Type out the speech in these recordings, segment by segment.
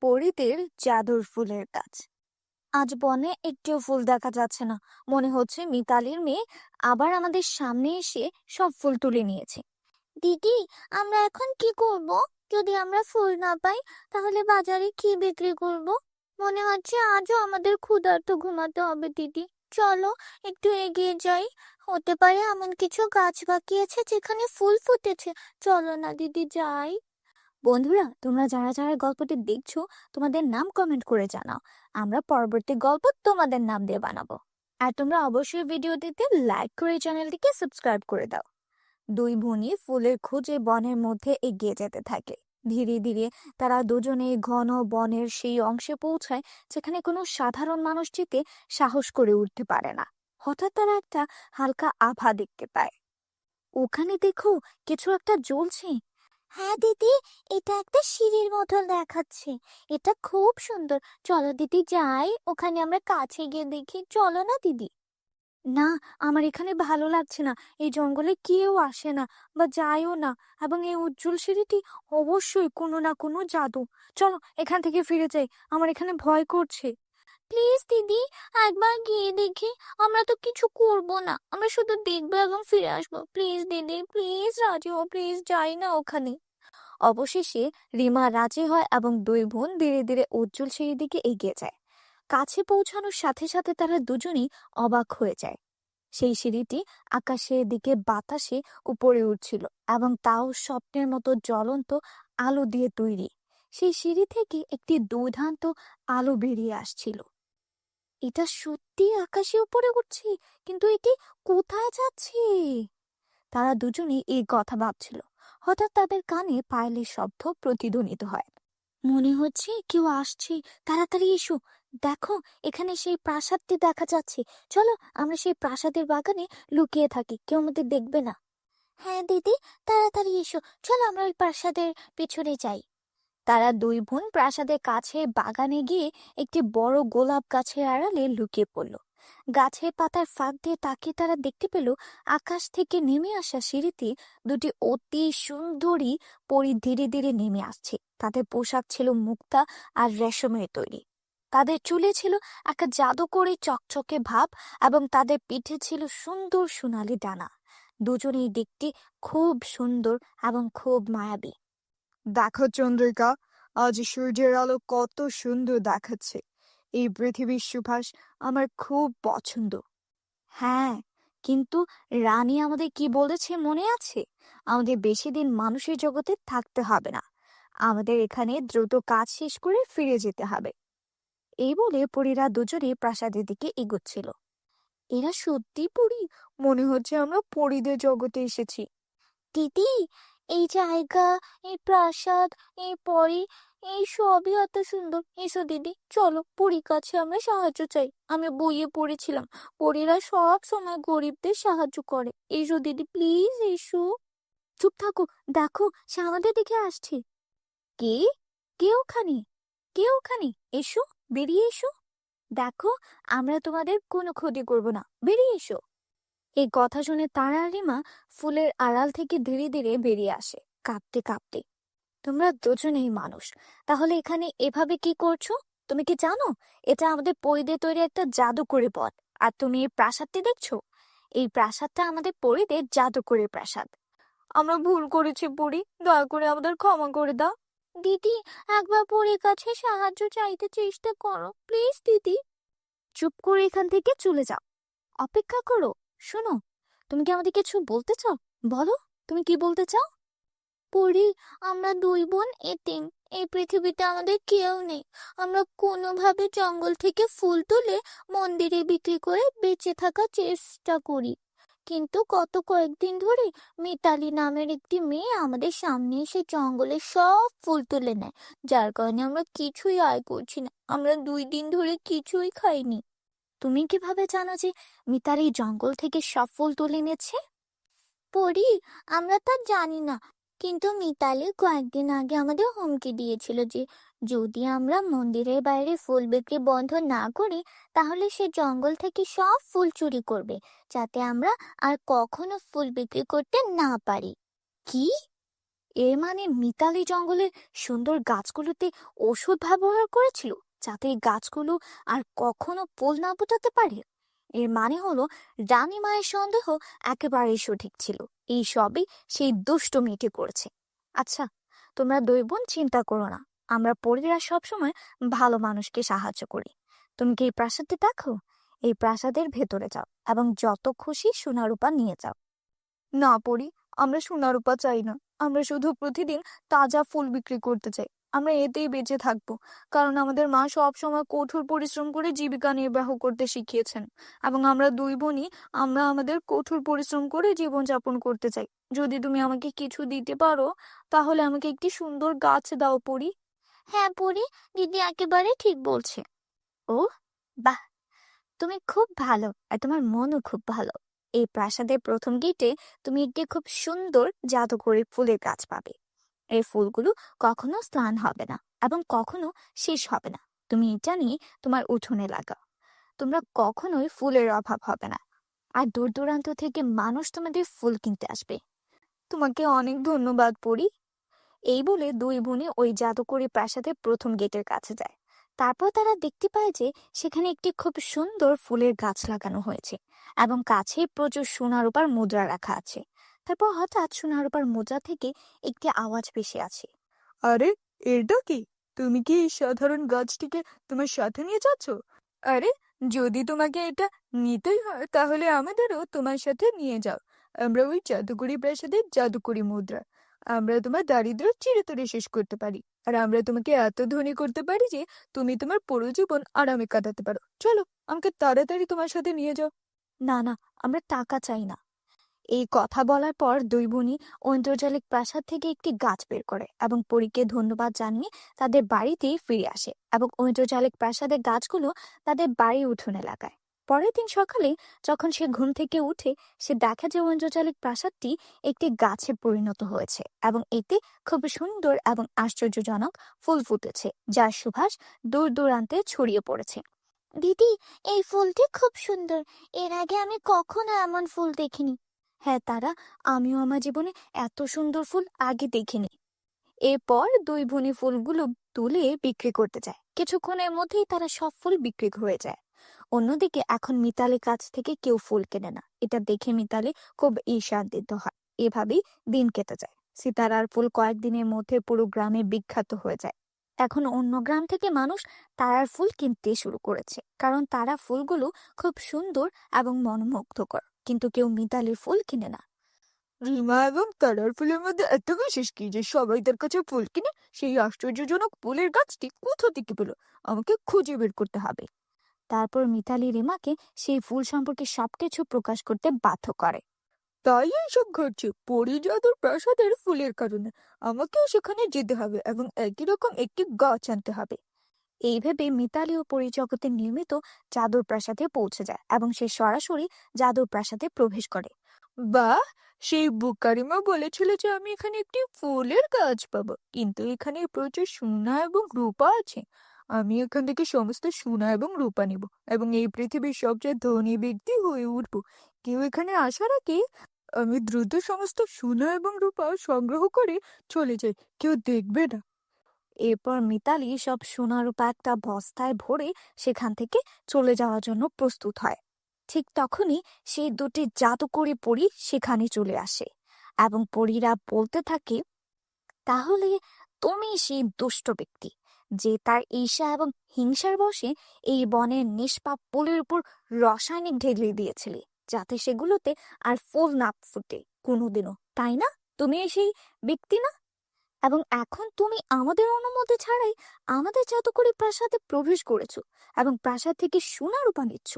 পরিদের জাদুর ফুলের গাছ। আজ বনে একটিও ফুল দেখা যাচ্ছে না। মনে হচ্ছে মিতালির মেয়ে আবার আমাদের সামনে এসে সব ফুল তুলে নিয়েছে। দিদি, আমরা এখন কি করব? যদি আমরা ফুল না পাই তাহলে বাজারে কি বিক্রি করব? মনে হচ্ছে আজও আমাদের ক্ষুধার্ত ঘুমাতে হবে। দিদি, চলো একটু এগিয়ে যাই। হতে পারে এমন কিছু গাছ বাকি আছে যেখানে ফুল ফুটেছে। চলো না দিদি, যাই। বন্ধুরা, তোমরা যারা যারা গল্পটি দেখছো, তোমাদের নাম কমেন্ট করে জানাও। আমরা পরবর্তী গল্প তোমাদের নাম দিয়ে বানাবো। আর তোমরা অবশ্যই ভিডিওটিতে লাইক করে চ্যানেলটিকে সাবস্ক্রাইব করে দাও। দুই বোনই ফুলের খোঁজে বনের মধ্যে এগিয়ে যেতে থাকে। ধীরে ধীরে তারা দুজনেই ঘন বনের সেই অংশে পৌঁছায় যেখানে কোনো সাধারণ মানুষ যেতে সাহস করে উঠতে পারে না। হঠাৎ তারা একটা হালকা আভা দেখতে পায়। ওখানে দেখো, কিছু একটা জ্বলছে। হ্যাঁ দিদি, এটা একটা সিঁড়ির মতো দেখাচ্ছে। এটা খুব সুন্দর। চলো দিদি, যাই ওখানে, আমরা কাছে গিয়ে দেখি। চলো না দিদি। না, আমার এখানে ভালো লাগছে না। এই জঙ্গলে কেউ আসে না বা যায়ও না, এবং এই উজ্জ্বল সিঁড়িটি অবশ্যই কোনো না কোনো জাদু। চলো এখান থেকে ফিরে যাই, আমার এখানে ভয় করছে। প্লিজ দিদি, একবার গিয়ে দেখি। আমরা তো কিছু করব না, আমরা শুধু দেখবো এবং ফিরে আসবো। প্লিজ দিদি, প্লিজ রাজি হও, প্লিজ যাই না ওখানে। অবশেষে রিমা রাজি হয় এবং দুই বোন ধীরে ধীরে উজ্জ্বল সিঁড়ির দিকে এগিয়ে যায়। কাছে পৌঁছানোর সাথে সাথে তারা দুজনেই অবাক হয়ে যায়। সেই সিঁড়িটি আকাশের দিকে বাতাসে উপরে উঠছিল, এবং তাও স্বপ্নের মতো জ্বলন্ত আলো দিয়ে তৈরি। সেই সিঁড়ি থেকে একটি দুর্দান্ত আলো বেরিয়ে আসছিল। এটা সত্যি আকাশে উপরে উঠছে, কিন্তু এটি কোথায় যাচ্ছে? তারা দুজনেই এই কথা ভাবছিল। হঠাৎ তাদের কানে পায়েলের শব্দ প্রতিধ্বনিত হয়। মনে হচ্ছে কেউ আসছে। তাড়াতাড়ি এসো, দেখো এখানে সেই প্রাসাদটি দেখা যাচ্ছে। চলো আমরা সেই প্রাসাদের বাগানে লুকিয়ে থাকি, কেউ আমাদের দেখবে না। হ্যাঁ দিদি, তাড়াতাড়ি এসো, চলো আমরা ওই প্রাসাদের পিছনে যাই। তারা দুই বোন প্রাসাদের কাছে বাগানে গিয়ে একটি বড় গোলাপ গাছের আড়ালে লুকিয়ে পড়ল। গাছের পাতার ফাঁক দিয়ে তাকিয়ে তারা দেখতে পেল আকাশ থেকে নেমে আসা সিঁড়িতে দুটি অতি সুন্দরী পরী ধীরে ধীরে নেমে আসছে। তাদের পোশাক ছিল মুক্তা আর রেশমের তৈরি। তাদের চুলে ছিল একটা জাদুকরী চকচকে ভাব, এবং তাদের পিঠে ছিল সুন্দর সোনালি ডানা। দুজনেই দেখতে খুব সুন্দর এবং খুব মায়াবী। দেখো চন্দ্রিকা, আজ সূর্যের আলো কত সুন্দর দেখাচ্ছে। এই পৃথিবীর সুবাস আমার খুব পছন্দ। হ্যাঁ, কিন্তু রানী আমাদের কি বলেছে মনে আছে? আমাদের বেশি দিন মানুষের জগতে থাকতে হবে না। আমাদের এখানে দ্রুত কাজ শেষ করে ফিরে যেতে হবে। এই বলে পরীরা দুজনে প্রাসাদের দিকে এগোচ্ছিল। এরা সত্যি পরী? মনে হচ্ছে আমরা পরীদের জগতে এসেছি। দিদি, এই জায়গা, এই প্রাসাদ, এই পরী, এই সবই এত সুন্দর। এসো দিদি, চলো পরীর কাছে আমরা সাহায্য চাই। আমি বইয়ে পড়েছিলাম পরীরা সব সময় গরিবদের সাহায্য করে। এসো দিদি, প্লিজ এসো। চুপ থাকো, দেখো সে আমাদের দিকে আসছে। কে? কে ওখানে? কে ওখানে? এসো, বেরিয়ে এসো। দেখো, আমরা তোমাদের কোনো ক্ষতি করব না, বেরিয়ে এসো। এই কথা শুনে তারা আর রিমা ফুলের আড়াল থেকে ধীরে ধীরে বেরিয়ে আসে, কাঁপতে কাঁপতে। তোমরা দুজনেই মানুষ, তাহলে এখানে এভাবে কি করছো? তুমি কি জানো এটা আমাদের পরীদের তৈরি একটা জাদুকরী পথ? আর তুমি এই প্রাসাদটি দেখছো? এই প্রাসাদটা আমাদের পরীদের জাদুকরী প্রাসাদ। আমরা ভুল করেছি পরী, দয়া করে আমাদের ক্ষমা করে দাও। দিদি, একবার পরীর কাছে সাহায্য চাইতে চেষ্টা করো, প্লিজ দিদি। চুপ করে এখান থেকে চলে যাও, অপেক্ষা করো। শোনো, তুমি কি আমাদের কিছু বলতে চাও? বলো, তুমি কি বলতে চাও? পরি, আমরা দুই বোন এতিম। এই পৃথিবীতে আমাদের কেউ নেই। আমরা কোনোভাবে জঙ্গল থেকে ফুল তুলে মন্দিরে বিক্রি করে বেঁচে থাকার চেষ্টা করি। কিন্তু গত কয়েকদিন ধরে মিতালি নামের একটি মেয়ে আমাদের সামনে এসে জঙ্গলের সব ফুল তুলে নেয়, যার কারণে আমরা কিছুই আয় করছি না। আমরা 2 দিন ধরে কিছুই খাইনি। তুমি কিভাবে জানো যে মিতালি জঙ্গল থেকে সব ফুল তুলে নিয়েছে? পরি, আমরা তা জানি না, কিন্তু মিতালি কয়েকদিন আগে আমাদের হুমকি দিয়েছিল যে যদি আমরা মন্দিরের বাইরে ফুল বিক্রি বন্ধ না করি তাহলে সে জঙ্গল থেকে সব ফুল চুরি করবে, যাতে আমরা আর কখনো ফুল বিক্রি করতে না পারি। কি? এর মানে মিতালি জঙ্গলের সুন্দর গাছগুলোতে ওষুধ ব্যবহার করেছিল, যাতে এই গাছগুলো আর কখনো ফুল না ফোটাতে পারে। এর মানে হলো রানী মায়ের সন্দেহ একেবারেই সঠিক ছিল। এই সবই সেই দুষ্ট মেয়েটি করেছে। আচ্ছা, তোমরা দুই বোন চিন্তা করো না, আমরা পরীরা সবসময় ভালো মানুষকে সাহায্য করি। তুমি কি এই প্রাসাদে দেখো? এই প্রাসাদের ভেতরে যাও এবং যত খুশি সোনা রূপা নিয়ে যাও। না পরি, আমরা সোনা রূপা চাই না। আমরা শুধু প্রতিদিন তাজা ফুল বিক্রি করতে চাই। আমরা এতেই বেঁচে থাকবো, কারণ আমাদের মা সব সময় কঠোর পরিশ্রম করে জীবিকা নির্বাহ করতে শিখিয়েছেন, এবং আমরা দুই বোনই আমরা আমাদের কঠোর পরিশ্রম করে জীবনযাপন করতে চাই। যদি তুমি আমাকে কিছু দিতে পারো, তাহলে আমাকে একটি সুন্দর গাছ দাও পরি। হ্যাঁ পরি, দিদি একেবারে ঠিক বলছে। ও বাহ, তুমি খুব ভালো আর তোমার মনও খুব ভালো। এই প্রাসাদের প্রথম গেটে তুমি একটি খুব সুন্দর জাদুকরি ফুলের গাছ পাবে। এই ফুলগুলো কখনো স্নান হবে না এবং কখনো শেষ হবে না। তুমি এটা নিয়ে তোমার উঠোনে লাগাও, তোমরা কখনোই ফুলের অভাব হবে না। আর দূর দূরান্ত থেকে মানুষ তোমাদের ফুল কিনতে আসবে। তোমাকে অনেক ধন্যবাদ পরি। এই বলে দুই বোনে ওই জাদুকরি প্রাসাদের প্রথম গেটের কাছে যায়। তারপর তারা দেখতে পায় যে সেখানে একটি খুব সুন্দর ফুলের গাছ লাগানো হয়েছে এবং কাছে প্রচুর সোনা রূপার মুদ্রা রাখা আছে। তারপর হঠাৎ সোনা রূপার মুদ্রা থেকে একটি আওয়াজ ভেসে আছে। আরে, এটা কি? তুমি কি এই সাধারণ গাছটিকে তোমার সাথে নিয়ে যাচ্ছ? আরে, যদি তোমাকে এটা নিতেই হয় তাহলে আমাদেরও তোমার সাথে নিয়ে যাও। আমরা ওই জাদুকরি প্রাসাদের জাদুকরি মুদ্রা। আমরা তোমার দারিদ্র্য চিরতরে শেষ করতে পারি, আর আমরা তোমাকে এত ধনী করতে পারি যে তুমি তোমার পুরো জীবন আরামে কাটাতে পারো। চলো, আমাকে তাড়াতাড়ি তোমার সাথে নিয়ে যাও। না না, আমরা টাকা চাই না। এই কথা বলার পর দুই বোনই ঐন্দ্রজালিক প্রাসাদ থেকে একটি গাছ বের করে এবং পরীকে ধন্যবাদ জানিয়ে তাদের বাড়িতেই ফিরে আসে এবং ঐন্দ্রজালিক প্রাসাদের গাছগুলো তাদের বাড়ি উঠোনে লাগায়। পরের দিন সকালে যখন সে ঘুম থেকে উঠে, সে দেখে যে ঐন্দ্রজালিক প্রাসাদটি একটি গাছে পরিণত হয়েছে এবং এতে খুব সুন্দর এবং আশ্চর্যজনক ফুল ফুটেছে, যার সুবাস দূর দূরান্তে ছড়িয়ে পড়েছে। দিদি, এই ফুলটি খুব সুন্দর। এর আগে আমি কখনো এমন ফুল দেখিনি। হ্যাঁ তারা, আমিও আমার জীবনে এত সুন্দর ফুল আগে দেখিনি। এরপর দুই বোনই ফুলগুলো তুলে বিক্রি করতে যায়। কিছুক্ষণের মধ্যেই তারা সব ফুল বিক্রি হয়ে যায়। অন্যদিকে এখন মিতালির কাছ থেকে কেউ ফুল কেনে না। এটা দেখে মিতালি খুব ঈর্ষান্বিত হয়। এভাবেই দিন কেটে যায়। সিতারার ফুল কয়েকদিনের মধ্যে পুরো গ্রামে বিখ্যাত হয়ে যায়। এখন অন্য গ্রাম থেকে মানুষ তারার ফুল কিনতে শুরু করেছে, কারণ তারা ফুলগুলো খুব সুন্দর এবং মনোমুগ্ধকর। কিন্তু কেউ মিতালির ফুল কিনে না। রিমা এবং তারার ফুলের মধ্যে এত বিশেষ কি যে সবাই তার কাছে ফুল কিনে? সেই আশ্চর্যজনক ফুলের গাছটি কোথা থেকে পেলো? আমাকে খুঁজে বের করতে হবে। তারপর মিতালি রিমাকে সেই ফুল সম্পর্কে সবকিছু প্রকাশ করতে বাধ্য করে। তাই এইসব ঘটছে পরিজাদুর প্রাসাদের ফুলের কারণে। আমাকেও সেখানে যেতে হবে এবং একই রকম একটি গাছ আনতে হবে। এই ভেবে মিতালি ও পরিজগতে নির্মিত জাদুর প্রাসাদে পৌঁছে যায় এবং সে সরাসরি জাদুর প্রাসাদে প্রবেশ করে। বাহ! সেই বুকারিমা বলেছিল যে আমি এখানে একটি ফুলের গাছ পাবো, কিন্তু এখানে প্রচুর সোনা এবং রূপা আছে। আমি এখান থেকে সমস্ত সোনা এবং রূপা নিব এবং এই পৃথিবীর সবচেয়ে ধনী ব্যক্তি হয়ে উঠবো। কেউ এখানে আসার আগে আমি দ্রুত সমস্ত সোনা এবং রূপা সংগ্রহ করে চলে যাই। কেউ দেখবে না। এরপর মিতালি সব সোনা রূপা একটা বস্তায় ভরে সেখান থেকে চলে যাওয়ার জন্য প্রস্তুত হয়। ঠিক তখনই সেই দুটি জাদুকরি পরী সেখানে চলে আসে এবং পরীরা বলতে থাকে, তাহলে তুমি সেই দুষ্ট ব্যক্তি যে তার ঈর্ষা এবং হিংসার বশে এই বনের নিষ্পাপ ফুলের উপর রাসায়নিক ঢেলে দিয়েছিলে, যাতে সেগুলোতে আর ফুল না ফুটে কোনোদিনও, তাই না? তুমি সেই ব্যক্তি না? এবং এখন তুমি আমাদের অনুমতি ছাড়াই আমাদের জাদুকরি প্রাসাদে প্রবেশ করেছো এবং প্রাসাদ থেকে সোনা রূপা নিচ্ছ।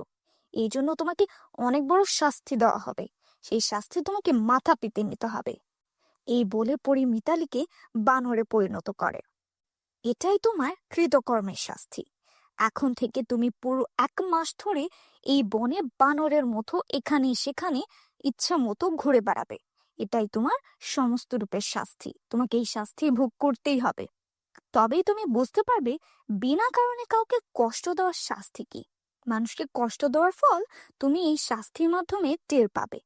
এই জন্য তোমাকে অনেক বড় শাস্তি দেওয়া হবে। সেই শাস্তি তোমাকে মাথা পেতে নিতে হবে। এই বলে পরি মিতালিকে বানরে পরিণত করে। এটাই তোমার কৃতকর্মের শাস্তি। এখন থেকে তুমি পুরো 1 মাস ধরে এই বনে বানরের মতো এখানে সেখানে ইচ্ছা মতো ঘুরে বেড়াবে। এটাই তোমার সমস্ত রূপের শাস্তি। তোমাকে এই শাস্তি ভোগ করতেই হবে। তবেই তুমি বুঝতে পারবে বিনা কারণে কাউকে কষ্ট দেওয়ার শাস্তি কি। মানুষকে কষ্ট দেওয়ার ফল তুমি এই শাস্তির মাধ্যমে টের পাবে।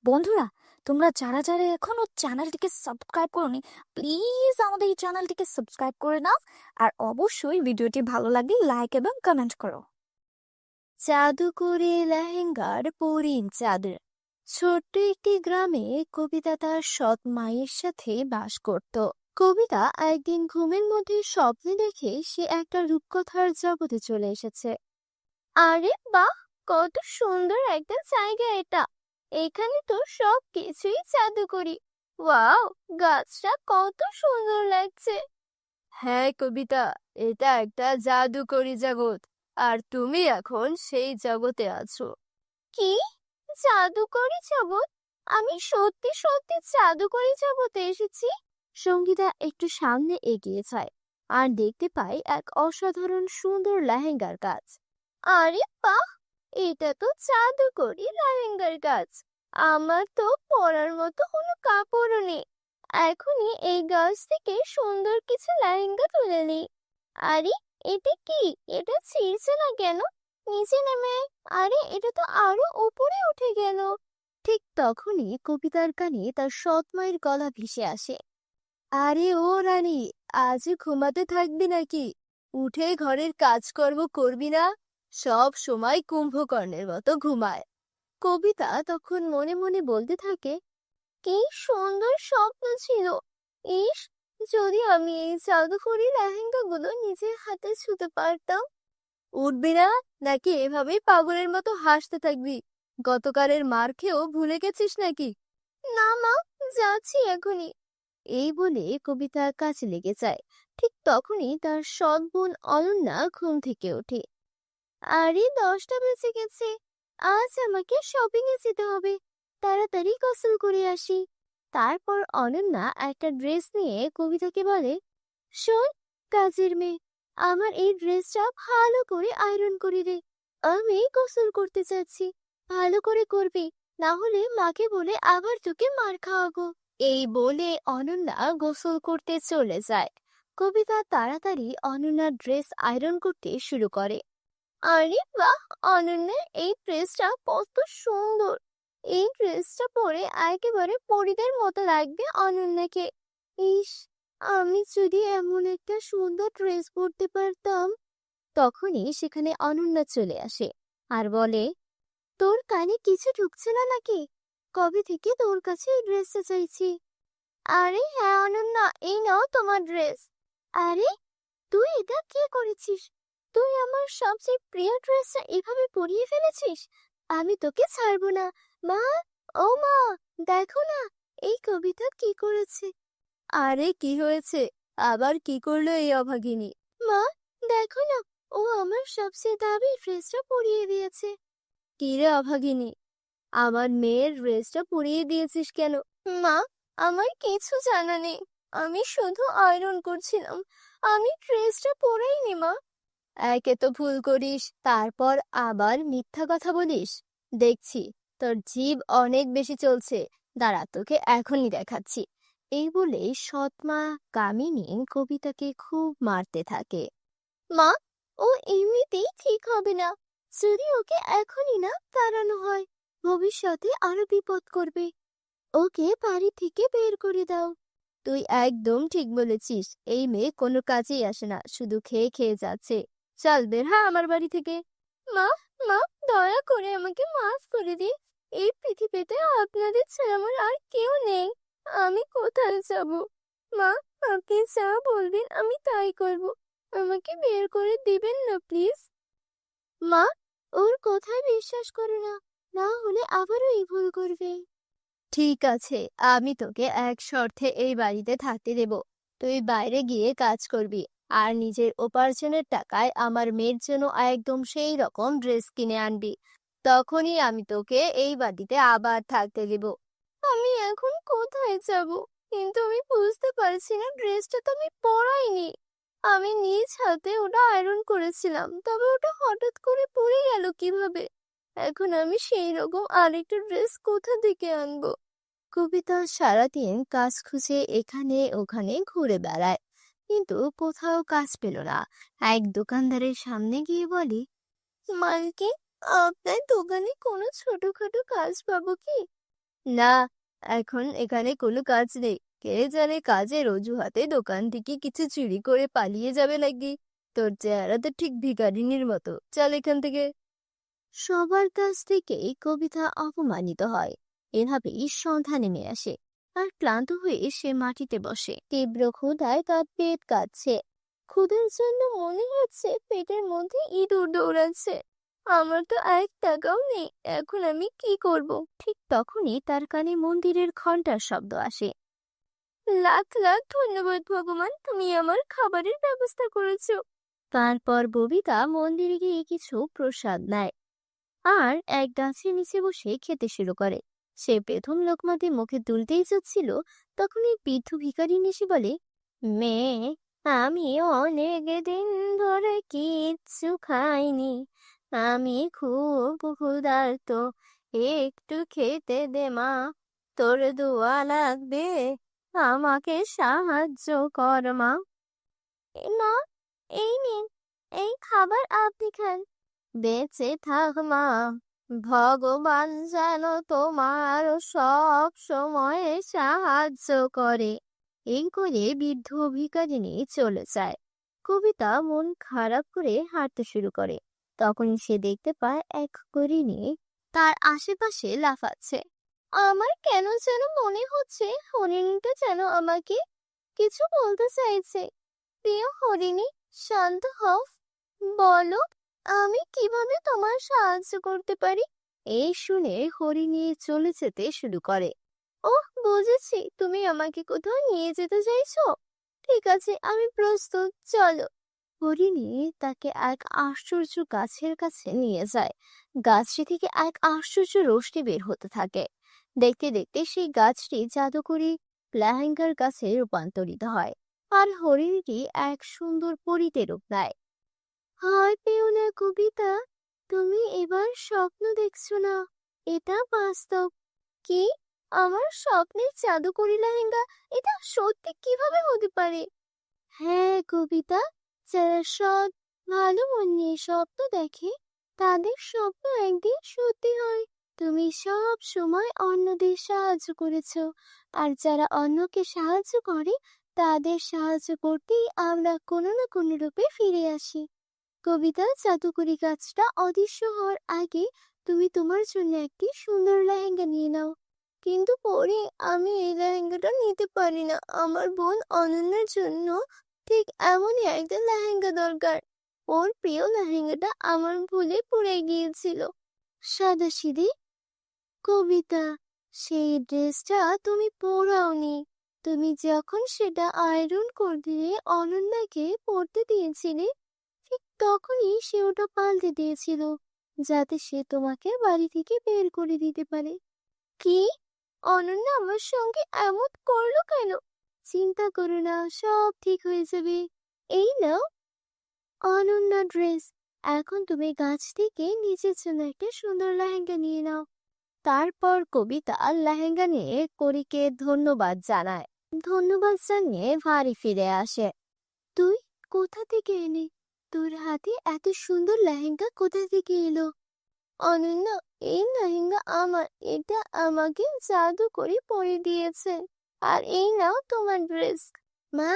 বন্ধুরা, তোমরা যারা যারা এখনো চ্যানেলটিকে সাবস্ক্রাইব করোনি, প্লিজ আমাদের এই চ্যানেলটিকে সাবস্ক্রাইব করে নাও। আর অবশ্যই ভিডিওটি ভালো লাগলে লাইক এবং কমেন্ট করো। জাদুকরি লেহেঙ্গার পরিন চাদর। ছোট্ট একটি গ্রামে কবিতা তার সৎ মায়ের সাথে বাস করত। কবিতা একদিন ঘুমের মধ্যে স্বপ্নে দেখে সে একটা রূপকথার জগতে চলে এসেছে। আরে বাহ, কত সুন্দর একটা জায়গা এটা! এখানে তো সব কিছুই জাদুকরি। ওয়াও, গাছটা কত সুন্দর লাগছে। হ্যাঁ কবিতা, এটা একটা জাদুকরি জগৎ, আর তুমি এখন সেই জগতে আছো। কি? জাদুকরি জগৎ? আমি সত্যি সত্যি জাদুকরি জগতে এসেছি। সঙ্গীতা একটু সামনে এগিয়ে যায় আর দেখতে পায় এক অসাধারণ সুন্দর লেহেঙ্গার কাজ। আরে বাহ, এটা তো জাদুকরি লেহেঙ্গার কাজ। আমার তো পরার মতো কোনো কাপড়ও নেই। এখনই এই গাছ থেকে সুন্দর কিছু লেহেঙ্গা তুলে নিই। আরে, এটা কি? এটা ছিঁড়ছে না কেন? নিচে নেমে আয়। আরে, এটা তো আরো উপরে উঠে গেল। ঠিক তখনই কবিতার কানে তার সৎ মায়ের গলা ভেসে আসে। আরে ও রানী, আজ ঘুমাতে থাকবি নাকি? উঠে ঘরের কাজকর্ম করবি না? সব সময় কুম্ভকর্ণের মতো ঘুমায়। কবিতা তখন মনে মনে বলতে থাকে, কি সুন্দর স্বপ্ন ছিল! ইস, যদি আমি এই জাদুকরি লেহেঙ্গাগুলো নিজের হাতে ছুঁতে পারতাম। উঠবি না, নাকি এভাবেই পাগলের মতো হাসতে থাকবি? গতকালের মার খেয়েও ভুলে গেছিস নাকি? না মা, যাচ্ছি এখনই। এই বলে কবিতা কাজে লেগে যায়। ঠিক তখনই তার সৎ বোন অনন্যা ঘুম থেকে ওঠে। আরে, 10টা বেজে গেছে। আজ আমাকে শপিং এ যেতে হবে। তাড়াতাড়ি গোসল করে আসি। তারপর অনন্যা একটা ড্রেস নিয়ে কবিতাকে বলে, শোন কাজের মেয়ে, আমার এই ড্রেসটা ভালো করে আয়রন করে দে। আমি গোসল করতে চাচ্ছি। ভালো করে করবি, না হলে মাকে বলে আবার তোকে মার খাওয়াবো। এই বলে অনন্যা গোসল করতে চলে যায়। কবিতা তাড়াতাড়ি অনন্যার ড্রেস আয়রন করতে শুরু করে। আরে বাহ, অনন্যা, এই ড্রেসটা কত সুন্দর! এই ড্রেসটা পরে একেবারে পরীদের মতো লাগবে অনন্যাকে। ইস, আমি যদি এমন একটা সুন্দর ড্রেস পরতে পারতাম। তখনই সেখানে অনন্যা চলে আসে আর বলে, তোর কানে কিছু ঢুকছে না নাকি? কবে থেকে তোর কাছে এই ড্রেসটা চাইছি। আরে হ্যাঁ অনন্যা, এই নাও তোমার ড্রেস। আরে, তুই এটা কি করেছিস? তুই আমার সবচেয়ে প্রিয় ড্রেসটা এভাবে পরিয়ে ফেলেছিস। আমি তোকে ছাড়বো না। মা, ও মা, দেখো না, এই কবিতা কি করেছে। আরে কি হয়েছে? আবার কি করলো এই অভাগিনী? মা, দেখো না, ও আমার সবচেয়ে দামি ড্রেসটা পরিয়ে দিয়েছে। কি রে অভাগিনী, আমার মেয়ের ড্রেসটা পরিয়ে দিয়েছিস কেন? মা, আমার কিছু জানা নেই। আমি শুধু আয়রন করছিলাম। আমি ড্রেসটা পরাইনি মা। একে তো ভুল করিস, তারপর আবার মিথ্যা কথা বলিস। দেখছি তোর জিভ অনেক বেশি চলছে। দাঁড়া, তোকে এখনই দেখাচ্ছি। এই বলে সৎমা কামিনী কবিতাকে খুব মারতে থাকে। মা, ও এমনিতেই ঠিক হবে না। যদি ওকে এখনই না তাড়ানো হয়, ভবিষ্যতে আরো বিপদ করবে। ওকে বাড়ি থেকে বের করে দাও। তুই একদম ঠিক বলেছিস। এই মেয়ে কোনো কাজেই আসে না, শুধু খেয়ে খেয়ে যাচ্ছে। চল বের হ আমার বাড়ি থেকে। মা, মা, দয়া করে আমাকে মাফ করে দিন। এই পৃথিবীতে আপনাদের ছাড়া আমার আর কেউ নেই। আমি কোথায় যাব? মা, আপনি যা বলবেন আমি তাই করব। আমাকে বের করে দিবেন না প্লিজ। মা, ওর কথায় বিশ্বাস করো না, না হলে আবারও এই ভুল করবে। ঠিক আছে, আমি তোকে এক শর্তে এই বাড়িতে থাকতে দেব। তুই বাইরে গিয়ে কাজ করবি, আর নিজের উপার্জনের টাকায় আমার মেয়ের জন্য একদম সেই রকম ড্রেস কিনে আনবি। তখনই আমি তোকে এই বাড়িতে আবার থাকতে দেব। আমি এখন কোথায় যাব? কিন্তু আমি বুঝতে পারছি না, ড্রেসটা তো আমি পরাইনি। আমি নিজ হাতে ওটা আয়রন করেছিলাম, তবে ওটা হঠাৎ করে পরে গেল কিভাবে? এখন আমি সেই রকম আরেকটা ড্রেস কোথা থেকে আনবো? কবিতা সারাদিন কাজ খুঁজে এখানে ওখানে ঘুরে বেড়ায়, কিন্তু কোথাও কাজ পেল না। এক দোকানদারের সামনে গিয়ে বলে, মালকিন, আপনার দোকানে কোনো ছোটখাটো কাজ পাবো কি? না, এখন এখানে কোনো কাজ নেই। কে জানে কাজের অজুহাতে দোকান থেকে কিছু চুরি করে পালিয়ে যাবে নাকি। তোর চেহারা তো ঠিক ভিখারিনীর মতো, চল এখান থেকে। সবার কাছ থেকেই কবিতা অপমানিত হয়। এভাবেই সন্ধ্যা নেমে আসে, আর ক্লান্ত হয়ে সে মাটিতে বসে। তীব্র ক্ষুধায় তার পেট কাঁপছে। ক্ষুধার জন্য মনে হচ্ছে পেটের মধ্যে ইঁদুর দৌড়াচ্ছে। আমার তো 1 টাকাও নেই, এখন আমি কি করব? ঠিক তখনই তার কানে মন্দিরের ঘন্টার শব্দ আসে। লাখ লাখ ধন্যবাদ ভগবান, তুমি আমার খাবারের ব্যবস্থা করেছো। তারপর ববিতা মন্দিরে গিয়ে কিছু প্রসাদ নেয়, আর এক গাছের নিচে বসে খেতে শুরু করে। সে প্রথম লোকমাতে মুখে তুলতেই যাচ্ছিল, তখন এই বৃদ্ধ ভিখারি এসে বলে, মেয়ে, আমি অনেক দিন ধরে কিচ্ছু খাইনি, আমি খুব ক্ষুধার্ত, একটু খেতে দে মা, তোর দোয়া লাগবে, আমাকে সাহায্য কর মা। মা, এই নিন, এই খাবার আপনি খান, বেঁচে থাক মা, ভগবান যেন তোমার সব সময় সাহায্য করে। এই করে বৃদ্ধ ভিখারিনী চলে যায়। কবিতা মন খারাপ করে হাঁটতে শুরু করে। তখনই সে দেখতে পায় এক হরিণী তার আশেপাশে লাফাচ্ছে। আমার কেন যেন মনে হচ্ছে হরিণীটা যেন আমাকে কিছু বলতে চাইছে। প্রিয় হরিণী, শান্ত হও, বলো আমি কিভাবে তোমার সাহায্য করতে পারি। এই শুনে হরিণী চলে যেতে শুরু করে। ওহ, বুঝেছি, তুমি আমাকে কোথাও নিয়ে যেতে চাইছো। ঠিক আছে, আমি প্রস্তুত, চলো। হরিণী তাকে এক আশ্চর্য গাছের কাছে নিয়ে যায়। গাছটি থেকে এক আশ্চর্য রোশনি বের হতে থাকে। দেখতে দেখতে সেই গাছটি জাদুকরি লেহেঙ্গার কাছে রূপান্তরিত হয়, আর হরিণীটি এক সুন্দর পরীতে রূপ নেয়। ভয় পেও না কবিতা, তুমি এবার স্বপ্ন দেখছো না, এটা বাস্তব। কি? আমার স্বপ্নের জাদুকরি লেহেঙ্গা, এটা সত্যি কিভাবে হতে পারে? হ্যাঁ কবিতা, যারা সৎ, ভালো মন নিয়ে স্বপ্ন দেখে তাদের স্বপ্ন একদিন সত্যি হয়। তুমি সব সময় অন্যদের সাহায্য করেছো, আর যারা অন্যকে সাহায্য করে তাদের সাহায্য করতেই আমরা কোনো না কোনো রূপে ফিরে আসি। কবিতা, জাদুকরি গাছটা অদৃশ্য হওয়ার আগে তুমি তোমার জন্য একটি সুন্দর লেহেঙ্গা নিয়ে নাও। কিন্তু পরে আমি এই লেহেঙ্গাটা নিতে পারি না, আমার বোন অনন্যার জন্য ঠিক এমনই একটা লেহেঙ্গা দরকার। ওর প্রিয় লেহেঙ্গাটা আমার ভুলে পড়ে গিয়েছিল। সাদাসিধে কবিতা, সেই ড্রেসটা তুমি পরাওনি। তুমি যখন সেটা আয়রন করে দিয়ে অনন্যাকে পরতে দিয়েছিলে, ঠিক তখনই সে ওটা পাল্টে দিয়েছিল, যাতে সে তোমাকে বাড়ি থেকে বের করে দিতে পারে। কি? অনন্যা আমার সঙ্গে এমন করলো কেন? চিন্তা করো না, সব ঠিক হয়ে যাবে। এই নাও অনন্যা ড্রেস। এখন তুমি গাছ থেকে নিজের জন্য একটা সুন্দর লেহেঙ্গা নিয়ে নাও। তারপর কবিতা লেহেঙ্গা নিয়ে করিকে ধন্যবাদ জানায়। ধন্যবাদ জানিয়ে বাড়ি ফিরে আসে। তুই কোথা থেকে এলি? তোর হাতে এত সুন্দর লেহেঙ্গা কোথা থেকে এলো? অনন্যা, এই লেহেঙ্গা আমার, এটা আমাকে জাদু করে পরিয়ে দিয়েছে। আর এই নাও তোমার ড্রেস। মা,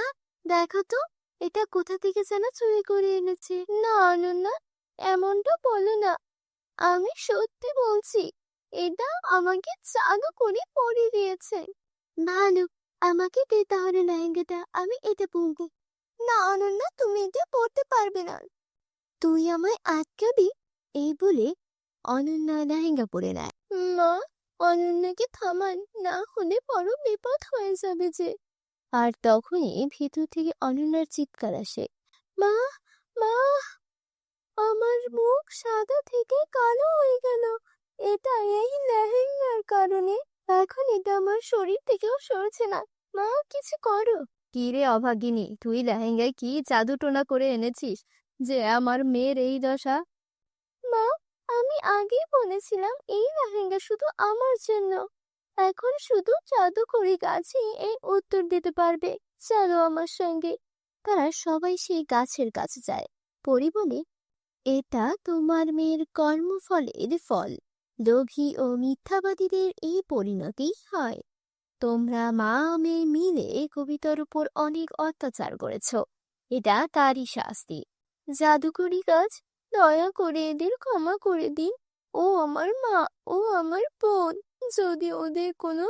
দেখো তো, এটা কোথা থেকে যেন চুরি করে এনেছে। না অনন্যা, এমনটা বলো না, আমি সত্যি বলছি, এটা আমাকে জাদু করে পরিয়ে দিয়েছে। ভালো, আমাকে দে তাহলে লেহেঙ্গাটা, আমি এটা পরবো। না অনন্যা, তুমি এটা পরতে পারবে না। তুই আমায় আটকাবি? এই বলে অনন্যা লেহেঙ্গা পরে নেয়। মা, অনন্যাকে থামান, না হলে বড় বিপদ হয়ে যাবে যে। আর তখনই ভিতর থেকে অনন্যার চিৎকার আসে। মা, মা, আমার মুখ সাদা থেকে কালো হয়ে গেল। এটা এই লেহেঙ্গার কারণে। এখন এটা আমার শরীর থেকেও সরছে না। মা, কিছু করো। কি রে অভাগিনী, তুই লেহেঙ্গায় কি জাদু টোনা করে এনেছিস যে আমার মেয়ের এই দশা? মা, আমি আগেই বলেছিলাম এই লেহেঙ্গা শুধু আমার জন্য। এখন শুধু জাদুকরি গাছই এর উত্তর দিতে পারবে। চলো আমার সঙ্গে। তারা সবাই সেই গাছের কাছে যায়। পরি বলে, এটা তোমার মেয়ের কর্মফলের ফল। লোভী ও মিথ্যাবাদীদের এই পরিণতি হয়। তোমরা মা মেয়ে মিলে কবিতার উপর অনেক অত্যাচার করেছ, এটা তারই শাস্তি। জাদুকরি গাছ, দয়া করে এদের ক্ষমা করে দিন। ও আমার মা, ও আমার বোন, যদি ওদের কোনো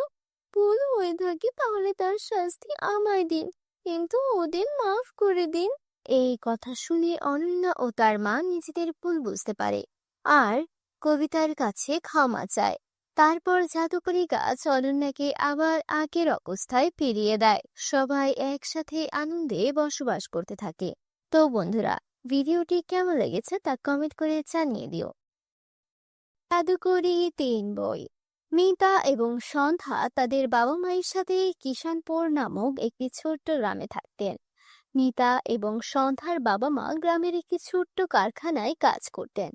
ভুল হয়ে থাকে তাহলে তার শাস্তি আমায় দিন, কিন্তু ওদের মাফ করে দিন। এই কথা শুনে অনন্যা ও তার মা নিজেদের ভুল বুঝতে পারে আর কবিতার কাছে ক্ষমা চায়। তারপর জাদুকরি গাছ অনন্যাকে আবার আগের অবস্থায় ফিরিয়ে দেয়। সবাই একসাথে আনন্দে বসবাস করতে থাকে। তো বন্ধুরা, ভিডিওটি কেমন লেগেছে তা কমেন্ট করে জানিয়ে দিও। জাদুকরি ৩ বই। মিতা এবং সন্ধ্যা তাদের বাবা মায়ের সাথে কিষানপুর নামক একটি ছোট্ট গ্রামে থাকতেন। মিতা এবং সন্ধ্যার বাবা মা গ্রামের একটি ছোট্ট কারখানায় কাজ করতেন।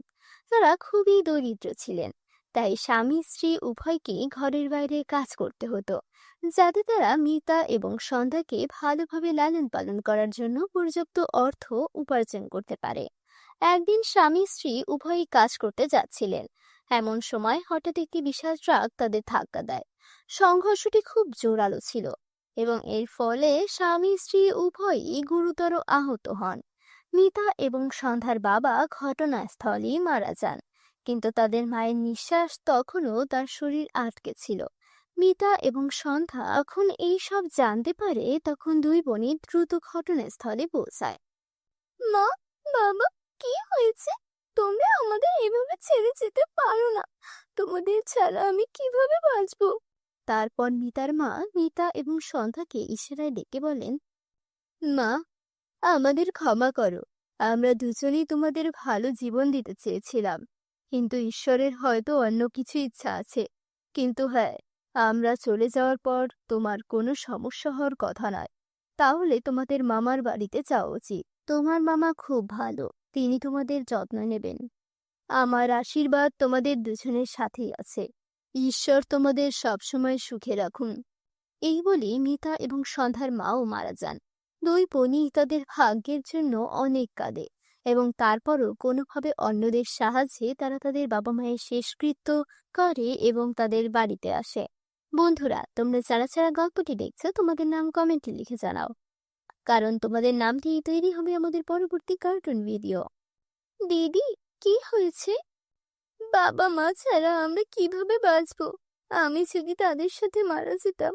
তারা খুবই দরিদ্র ছিলেন, তাই স্বামী স্ত্রী উভয়কেই ঘরের বাইরে কাজ করতে হতো, যাতে তারা মিতা এবং সন্ধ্যাকে ভালোভাবে লালন পালন করার জন্য পর্যাপ্ত অর্থ উপার্জন করতে পারে। একদিন স্বামী স্ত্রী উভয়ই কাজ করতে যাচ্ছিলেন। এমন সময় হঠাৎ একটি বিশাল ট্রাক তাদের ধাক্কা দেয়। সংঘর্ষটি খুব জোরালো ছিল এবং এর ফলে স্বামী স্ত্রী উভয়ই গুরুতর আহত হন। মিতা এবং সন্ধ্যার বাবা ঘটনাস্থলেই মারা যান, কিন্তু তাদের মায়ের নিঃশ্বাস তখনও তার শরীর আটকে ছিল। মিতা এবং সন্ধ্যা যখন এই সব জানতে পারে তখন দুই বোনই দ্রুত ঘটনাস্থলে পৌঁছায়। মা, বাবা, কি হয়েছে? তোমরা আমাদের এভাবে ছেড়ে যেতে পারো না। তোমাদের ছাড়া আমি কিভাবে বাঁচবো? তারপর মিতার মা মিতা এবং সন্ধ্যাকে ইশারায় ডেকে বলেন, মা, আমাদের ক্ষমা করো। আমরা দুজনেই তোমাদের ভালো জীবন দিতে চেয়েছিলাম, কিন্তু ঈশ্বরের হয়তো অন্য কিছু ইচ্ছা আছে। কিন্তু হ্যাঁ, আমরা চলে যাওয়ার পর তোমার কোনো সমস্যা হওয়ার কথা নয়। তাহলে তোমাদের মামার বাড়িতে যাওয়া উচিত। তোমার মামা খুব ভালো, তিনি তোমাদের যত্ন নেবেন। আমার আশীর্বাদ তোমাদের দুজনের সাথেই আছে। ঈশ্বর তোমাদের সবসময় সুখে রাখুন। এই বলে মিতা এবং সন্ধ্যার মাও মারা যান। দুই বোনই তাদের ভাগ্যের জন্য অনেক কাঁদে এবং তারপরও কোনোভাবে অন্যদের সাহায্যে তারা তাদের বাবা মায়ের শেষকৃত্য করে এবং তাদের বাড়িতে আসে। বন্ধুরা, তোমরা যারা যারা গল্পটি দেখছো তোমাদের নাম কমেন্টে লিখে জানাও, কারণ তোমাদের নাম দিয়ে তৈরি হবে আমাদের পরবর্তী কার্টুন ভিডিও। দিদি, কি হয়েছে? বাবা মা ছাড়া আমরা কিভাবে বাঁচবো? আমি যদি তাদের সাথে মারা যেতাম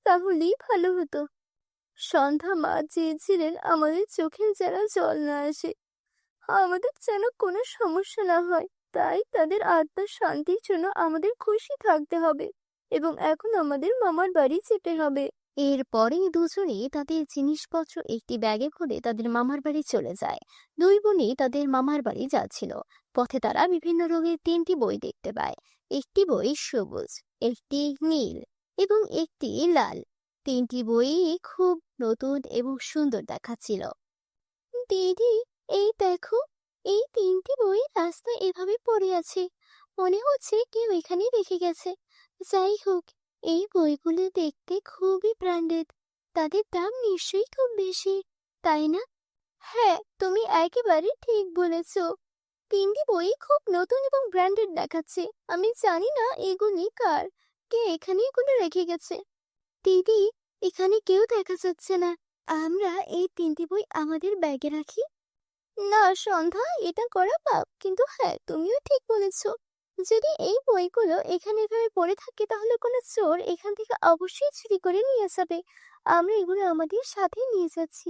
তাহলেই ভালো হতো। সন্ধ্যা মা চেয়েছিলেন আমাদের চোখের যেন জল না আসে, আমাদের যেন কোনো সমস্যা না হয়। তাই তাদের আত্মার শান্তির জন্য আমাদের খুশি থাকতে হবে এবং এখন আমাদের মামার বাড়ি যেতে হবে। এরপরেই দুজনেই তাদের জিনিসপত্র একটি ব্যাগে ভরে তাদের মামার বাড়ি চলে যায়। দুই বোনই তাদের মামার বাড়ি যাচ্ছিল। পথে তারা বিভিন্ন রঙের 3টি বই দেখতে পায়। একটি বই সবুজ, একটি নীল এবং একটি লাল। 3টি বই খুব নতুন এবং সুন্দর দেখাচ্ছিল। দিদি, এই দেখো, এই 3টি বই রাস্তায় এভাবে পড়ে আছে। মনে হচ্ছে কেউ এখানে রেখে গেছে। যাই হোক, এই বইগুলো দেখতে খুবই ব্র্যান্ডেড। তাদের দাম নিশ্চয়ই খুব বেশি, তাই না? হ্যাঁ, তুমি একেবারে ঠিক বলেছ। 3টি বই খুব নতুন এবং ব্র্যান্ডেড দেখাচ্ছে। আমি জানি না এগুলি কার, কে এখানে এগুলো রেখে গেছে। দিদি, এখানে কেউ দেখা যাচ্ছে না। আমরা এই 3টি বই আমাদের ব্যাগে রাখি। না সন্ধ্যা, এটা করা পাপ। কিন্তু হ্যাঁ, তুমিও ঠিক বলেছ। যদি এই বইগুলো এখানে এভাবে পড়ে থাকে তাহলে কোনো চোর এখান থেকে অবশ্যই চুরি করে নিয়ে যাবে। আমরা এগুলো আমাদের সাথে নিয়ে যাচ্ছি।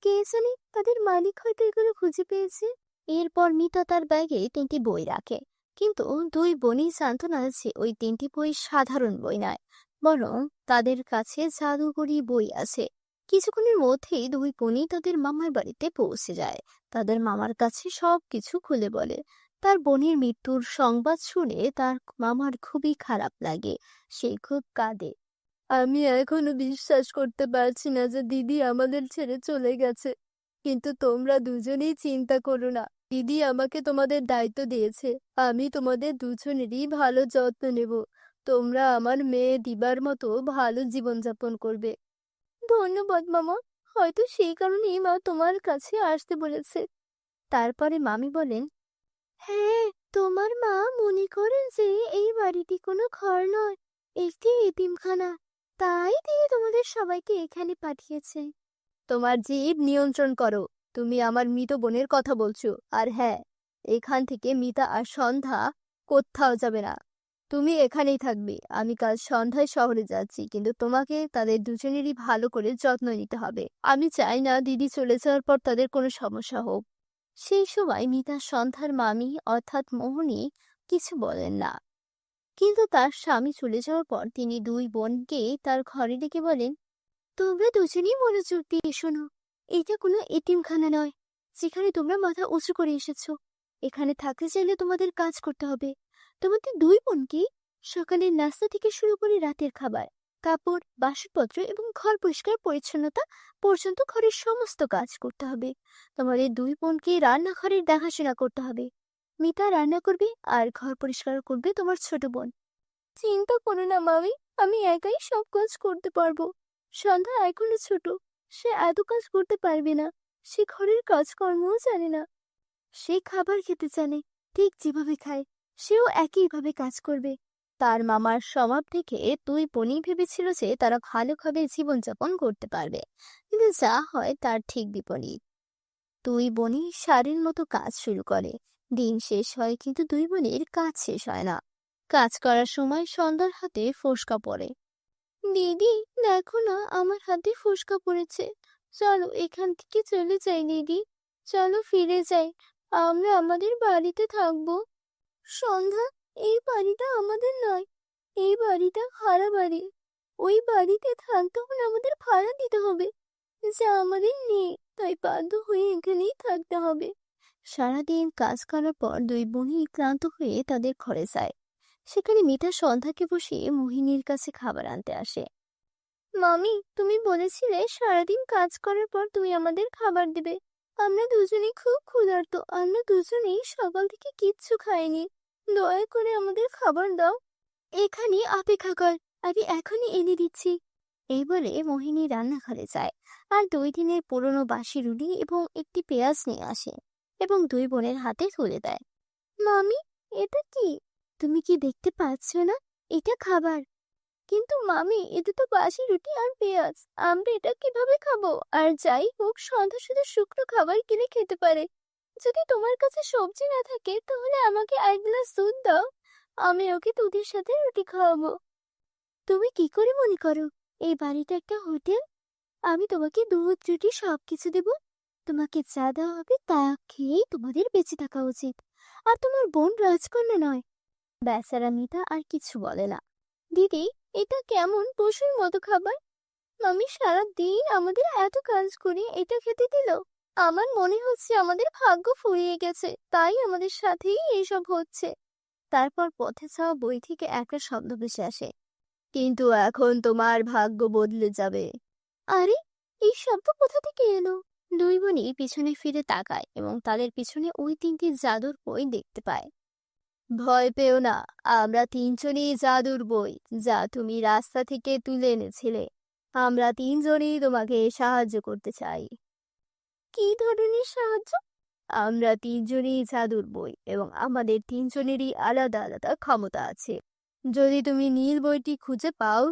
কে জানে, তাদের মালিক হয়তো এগুলো খুঁজে পেয়েছে। এরপর মিতা তার ব্যাগে 3টি বই রাখে, কিন্তু দুই বোনই জানতো না যে ওই 3টি বই সাধারণ বই নয়, বরং তাদের কাছে জাদুকরি বই আছে। কিছুক্ষণের মধ্যেই দুই বোনই তাদের মামার বাড়িতে পৌঁছে যায়। তাদের মামার কাছে সবকিছু খুলে বলে। তার বোনের মৃত্যুর সংবাদ শুনে তার মামার খুবই খারাপ লাগে, সে খুব কাঁদে। আমি এখনো বিশ্বাস করতে পারছি না যে দিদি আমাদের ছেড়ে চলে গেছে। কিন্তু তোমরা দুজনেই চিন্তা করো না, দিদি আমাকে তোমাদের দায়িত্ব দিয়েছে। আমি তোমাদের দুজনেরই ভালো যত্ন নেব। তোমরা আমার মেয়ে দিবার মতো ভালো জীবনযাপন করবে। ধন্যবাদ মামা, হয়তো সেই কারণেই মা তোমার কাছে আসতে বলেছে। তারপরে মামি বলেন, হ্যাঁ, তোমার মা মনে করেন যে এই বাড়িটি কোনো ঘর নয়, একটি এতিমখানা। তাই দিয়ে তোমাদের সবাইকে এখানে পাঠিয়েছে। তোমার জিভ নিয়ন্ত্রণ করো। তুমি আমার মৃত বোনের কথা বলছো। আর হ্যাঁ, এখান থেকে মিতা আর সন্ধ্যা কোথাও যাবে না। তুমি এখানেই থাকবে। আমি কাল সন্ধ্যায় শহরে যাচ্ছি, কিন্তু তোমাকে তাদের দুজনেরই ভালো করে যত্ন নিতে হবে। আমি চাই না দিদি চলে যাওয়ার পর তাদের কোনো সমস্যা হোক। সেই সময় মিতা সন্ধ্যার মামি অর্থাৎ মোহিনী কিছু বলেন না, কিন্তু তার স্বামী চলে যাওয়ার পর তিনি দুই বোনকে তার ঘরে ডেকে বলেন, তোমরা দুজনেই মনোযোগ দিয়ে শোনো। এটা কোনো এতিমখানা নয় যেখানে তোমরা মাথা উঁচু করে এসেছো। এখানে থাকতে চাইলে তোমাদের কাজ করতে হবে। তোমাদের দুই বোনকে সকালের নাস্তা থেকে শুরু করে রাতের খাবার, কাপড়, বাসনপত্র এবং ঘর পরিষ্কার পরিচ্ছন্নতা পর্যন্ত ঘরের সমস্ত কাজ করতে হবে। তোমাদের দুই বোনকে রান্নাঘরের দেখাশোনা করতে হবে। মিতা রান্না করবে আর ঘর পরিষ্কার করবে তোমার ছোট বোন। চিন্তা করো না মামি, আমি একাই সব কাজ করতে পারবো। সন্ধ্যা এখনো ছোট, সে এত কাজ করতে পারবে না। সে ঘরের কাজকর্মও জানে না। সে খাবার খেতে জানে, ঠিক যেভাবে খায় সেও একইভাবে কাজ করবে। তার মামার স্বভাব থেকে দুই বোনই ভেবেছিল যে তারা ভালোভাবে জীবনযাপন করতে পারবে, কিন্তু যা হয় তার ঠিক বিপরীত। দুই বোনই সারের মতো কাজ শুরু করে। দিন শেষ হয় কিন্তু দুই বোনের কাজ শেষ হয় না। কাজ করার সময় সন্ধ্যার হাতে ফোসকা পড়ে। দিদি, দেখো না আমার হাতে ফোসকা পড়েছে। চলো এখান থেকে চলে যাই দিদি। চলো ফিরে যাই, আমরা আমাদের বাড়িতে থাকবো। সন্ধ্যা, এই বাড়িটা আমাদের নয়। এই বাড়িটা ভাড়া বাড়ি। ওই বাড়িতে থাকতে হলে আমাদের ভাড়া দিতে হবে, যা আমাদের নেই। তাই বাধ্য হয়ে এখানেই থাকতে হবে। সারাদিন কাজ করার পর দুই বোনই ক্লান্ত হয়ে তাদের ঘরে যায়। সেখানে মিতা সন্ধ্যাকে বসিয়ে মোহিনীর কাছে খাবার আনতে আসে। মামি, তুমি বলেছিলে সারাদিন কাজ করার পর তুমি আমাদের খাবার দেবে। আমরা দুজনেই খুব ক্ষুধার্ত। আমরা দুজনেই সকাল থেকে কিচ্ছু খাইনি। দয়া করে আমাদের খাবার দাও। এখানে অপেক্ষা কর, আমি এখনই এনে দিচ্ছি। এই বলে মোহিনী রান্নাঘরে যায় আর 2 দিনের পুরনো বাসি রুটি এবং একটি পেঁয়াজ নিয়ে আসে এবং দুই বোনের হাতে তুলে দেয়। মামি, এটা কি? তুমি কি দেখতে পাচ্ছ না? এটা খাবার। কিন্তু মামি, এটা তো বাসি রুটি আর পেঁয়াজ। আমরা এটা কিভাবে খাবো? আর যাই হোক, সন্ধ্যা শুধু শুকনো খাবার কিনে খেতে পারে। যদি তোমার কাছে সবজি না থাকে তাহলে আমাকে 1 গ্লাস দুধ দাও। আমি ওকে দুধের সাথে রুটি খাওয়াবো। তুমি কি করে মনে করো এই বাড়িটা একটা হোটেল? আমি তোমাকে দুধ, রুটি সবকিছু দেব। তোমাকে যা দেওয়া হবে তা খেয়েই তোমাদের বেঁচে থাকা উচিত। আর তোমার বোন রাজকন্যা নয়। বেচারা মিতা আর কিছু বলে না। দিদি, এটা কেমন পশুর মতো খাবার? মামি সারা দিন আমাদের এত কাজ করে এটা খেতে দিল। আমার মনে হচ্ছে আমাদের ভাগ্য ফুরিয়ে গেছে, তাই আমাদের সাথেই এইসব হচ্ছে। তারপর পথে যাওয়া বই থেকে একটা শব্দ ভেসে আসে, কিন্তু এখন তোমার ভাগ্য বদলে যাবে। আরে, এই শব্দ কোথা থেকে এলো? দুই বোনই পিছনে ফিরে তাকায় এবং তাদের পিছনে ওই 3টি জাদুর বই দেখতে পায়। ভয় পেও না, আমরা 3জনই জাদুর বই যা তুমি রাস্তা থেকে তুলে এনেছিলে। আমরা 3জনই তোমাকে সাহায্য করতে চাই। কি ধরনের সাহায্য? আমরা 3জনই জাদুর বই এবং আমাদের 3জনেরই আলাদা আলাদা ক্ষমতা আছে। যদি তুমি নীল বইটি খুঁজে পাও,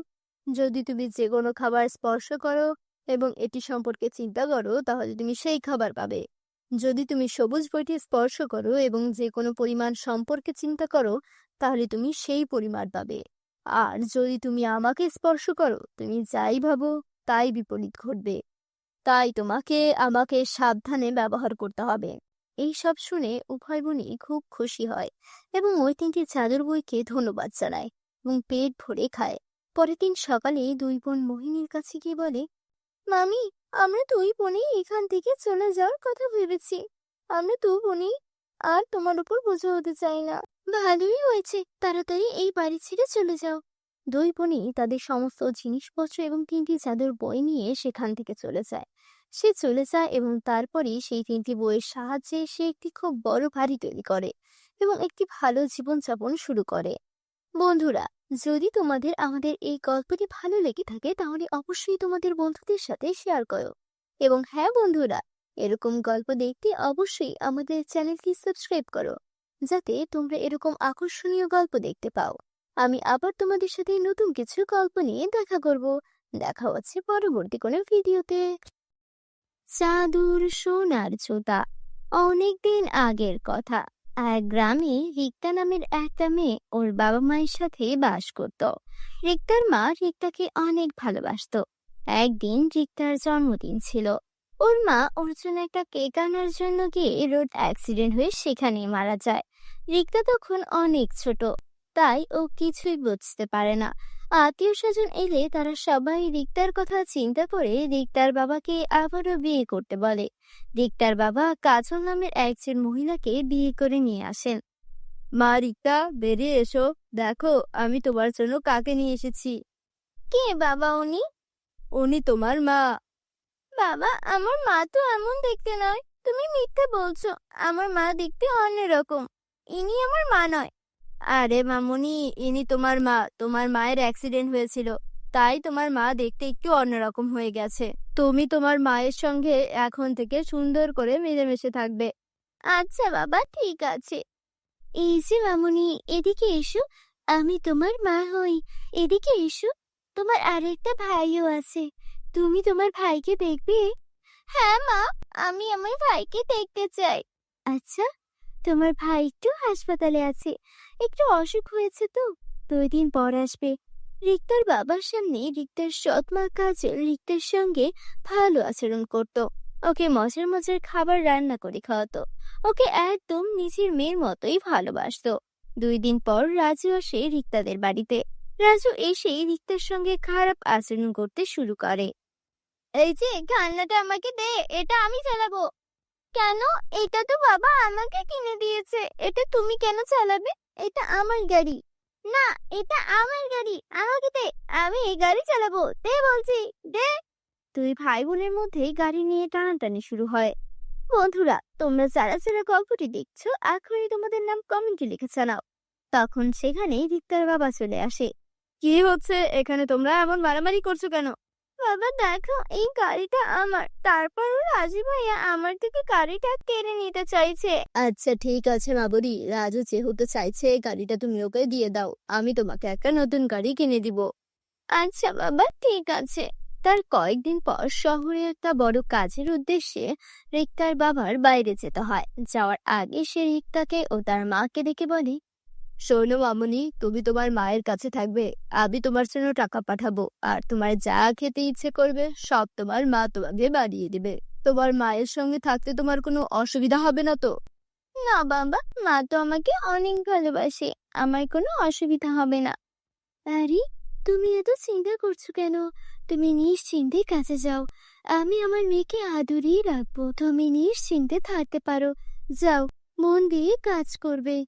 যদি তুমি যে কোনো খাবার স্পর্শ করো এবং এটি সম্পর্কে চিন্তা করো, তাহলে তুমি সেই খাবার পাবে। যদি তুমি সবুজ বইটি স্পর্শ করো এবং যে কোনো পরিমাণ সম্পর্কে চিন্তা করো, তাহলে তুমি সেই পরিমাণ পাবে। আর যদি তুমি আমাকে স্পর্শ করো, তুমি যাই ভাবো তাই বিপরীত ঘটবে। তাই তোমাকে আমাকে সাবধানে ব্যবহার করতে হবে। এই সব শুনে উভয় বোনই খুব খুশি হয় এবং ওই 3টি জাদুর বইকে ধন্যবাদ জানায় এবং পেট ভরে খায়। পরের দিন সকালে দুই বোন মোহিনীর কাছে গিয়ে বলে, মামি, আমরা দুই বোনই এখান থেকে চলে যাওয়ার কথা ভেবেছি। আমরা দুই বোনই আর তোমার উপর বোঝা হতে চাই না। ভালোই হয়েছে, তাড়াতাড়ি এই বাড়ি ছেড়ে চলে যাও। দুই বোনই তাদের সমস্ত জিনিসপত্র এবং 3টি জাদুর বই নিয়ে সেখান থেকে চলে যায়। সে চলে যায় এবং তারপরই সেই 3টি বইয়ের সাহায্যে সে একটি খুব বড় বাড়ি তৈরি করে এবং একটি ভালো জীবনযাপন শুরু করে। বন্ধুরা, যদি তোমাদের আমাদের এই গল্পটি ভালো লেগে থাকে তাহলে অবশ্যই তোমাদের বন্ধুদের সাথে শেয়ার করো। এবং হ্যাঁ বন্ধুরা, এরকম গল্প দেখতে অবশ্যই আমাদের চ্যানেলটি সাবস্ক্রাইব করো, যাতে তোমরা এরকম আকর্ষণীয় গল্প দেখতে পাও। আমি আবার তোমাদের সাথে নতুন কিছু গল্প নিয়ে দেখা করব। দেখা হচ্ছে পরবর্তী কোনো ভিডিওতে। জাদুর সোনার জুতা। অনেকদিন আগের কথা। এক গ্রামে রিক্তা নামের একটা মেয়ে ওর বাবা মায়ের সাথে বাস করত। রিক্তার মা রিক্তাকে অনেক ভালোবাসতো। একদিন রিক্তার জন্মদিন ছিল। ওর মা ওর জন্য একটা কেক আনার জন্য গিয়ে রোড অ্যাক্সিডেন্ট হয়ে সেখানেই মারা যায়। রিক্তা তখন অনেক ছোট, তাই ও কিছুই বুঝতে পারে না। আত্মীয় স্বজন এলে তারা সবাই রিক্তার কথা চিন্তা করে রিক্তার বাবাকে আবারও বিয়ে করতে বলে। রিক্তার বাবা কাজল নামের একজন মহিলাকে বিয়ে করে নিয়ে আসেন। মা রিক্তা, বেরিয়ে এসো, দেখো আমি তোমার জন্য কাকে নিয়ে এসেছি। কে বাবা উনি? উনি তোমার মা। বাবা, আমার মা তো এমন দেখতে নয়, তুমি মিথ্যে বলছো। আমার মা দেখতে অন্যরকম, ইনি আমার মা নয়। আরে মামুনি, ইনি তোমার মা। তোমার মায়ের অ্যাক্সিডেন্ট হয়েছিল, তাই তোমার মা দেখতে একটু অন্যরকম হয়ে গেছে। তুমি তোমার মায়ের সঙ্গে এখন থেকে সুন্দর করে মিলেমিশে থাকবে। আচ্ছা বাবা, ঠিক আছে। এই যে মামুনি, এদিকে এসো, আমি তোমার মা হই। এদিকে এসো, তোমার আরেকটা ভাইও আছে, তুমি তোমার ভাইকে দেখবে? হ্যাঁ মা, আমি আমার ভাইকে দেখতে চাই। আচ্ছা, তোমার ভাই একটু হাসপাতালে আছে, একটু অসুখ হয়েছে তো, 2 দিন পর আসবে। রিক্তার বাবার সামনে রিক্তার সৎ মা কাজল রিক্তার সঙ্গে ভালো আচরণ করত। ওকে মজার মজার খাবার রান্না করে খাওয়াতো, ওকে একদম নিজের মেয়ের মতোই ভালোবাসতো। 2 দিন পর রাজু আসে রিক্তাদের বাড়িতে। রাজু এসে রিক্তার সঙ্গে খারাপ আচরণ করতে শুরু করে। এই যে খেলনাটা আমাকে দে, এটা আমি চালাবো। কেন? এটা তো বাবা আমাকে কিনে দিয়েছে, এটা তুমি কেন চালাবে? এটা আমার গাড়ি। না, এটা আমার গাড়ি, আমাকে দে, আমি এই গাড়ি চালাবো, দে বলছি, দে। 2 ভাই বোনের মধ্যে গাড়ি নিয়ে টানাটানি শুরু হয়। বন্ধুরা, তোমরা যারা যারা গল্পটি দেখছো এখনই তোমাদের নাম কমেন্টে লিখে জানাও। তখন সেখানে রিক্তার বাবা চলে আসে। কি হচ্ছে এখানে? তোমরা এমন মারামারি করছো কেন? বাবা দেখো, এই গাড়িটা আমার, তারপরও রাজু ভাইয়া আমার থেকে গাড়িটা কেড়ে নিতে চাইছে। আচ্ছা ঠিক আছে মাবুরি, রাজু যেহেতু চাইছে গাড়িটা তুমি ওকে দিয়ে দাও, আমি তোমাকে একটা নতুন গাড়ি কিনে দিব। আচ্ছা বাবা, ঠিক আছে। তার কয়েকদিন পর শহরে একটা বড় কাজের উদ্দেশ্যে রিক্তার বাবার বাইরে যেতে হয়। যাওয়ার আগে সে রিক্তাকে ও তার মাকে ডেকে বলে, শোনো মামুনি, তুমি তোমার মায়ের কাছে থাকবে, আমি তোমার জন্য টাকা পাঠাবো, আর তোমার যা খেতে ইচ্ছে করবে সব তোমার মা তোমাকে বানিয়ে দিবে। তোমার মায়ের সঙ্গে থাকতে তোমার কোনো অসুবিধা হবে না তো? না বাবা, মা তো আমাকে অনেক ভালোবাসে, আমার কোনো অসুবিধা হবে না। আরে, তুমি এত চিন্তা করছো কেন? তুমি নিশ্চিন্তে কাছে যাও, আমি আমার মেয়েকে আদরেই রাখবো, তুমি নিশ্চিন্তে থাকতে পারো। যাও, মন দিয়ে কাজ করবে।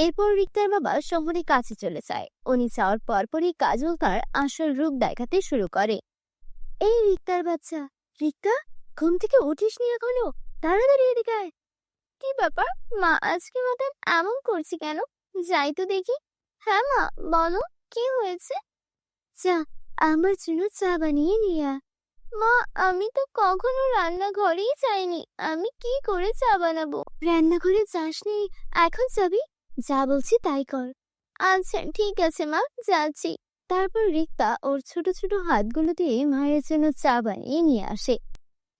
এরপর রিক্তার বাবা শহরে কাছে চলে যায়। উনি যাওয়ার পরপরই কাজল তার আসল রূপ দেখাতে শুরু করে। এই রিক্তার বাচ্চা, রিক্তা, ঘুম থেকে উঠিসনি এখনো? তাড়াতাড়ি এদিকে আয়। কি ব্যাপার মা, আজকে মতন এমন করছি কেন? যাই তো দেখি। হ্যাঁ মা, বলো, কি হয়েছে? চা, আমার জন্য চা বানিয়ে নিয়ে আয়। মা, আমি তো কখনো রান্নাঘরেই যাইনি, আমি কি করে চা বানাবো? রান্নাঘরে যাসনি, এখন যাবি? যা বলছি তাই কর। আচ্ছা ঠিক আছে মা, যাচ্ছি। তারপর রিক্তা ওর ছোট ছোট হাতগুলো দিয়ে মায়ের জন্য চা বানিয়ে নিয়ে আসে।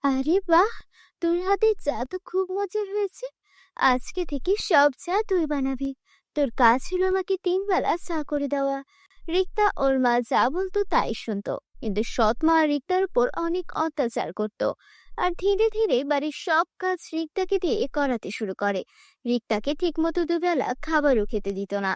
আরে বাহ, তোর হাতে চা তো খুব মজার হয়েছে। আজকে থেকে সব চা তুই বানাবি। তোর কাজ ছিল আমাকে 3 বেলা চা করে দেওয়া। রিক্তা ওর মা যা বলতো তাই শুনতো, কিন্তু সৎ মা রিক্তার উপর অনেক অত্যাচার করত। আর ধীরে ধীরে বাড়ির সব কাজ রিক্তাকে দিয়ে করাতে শুরু করে। রিক্তাকে ঠিকমতো 2 বেলা খাবারও খেতে দিত না।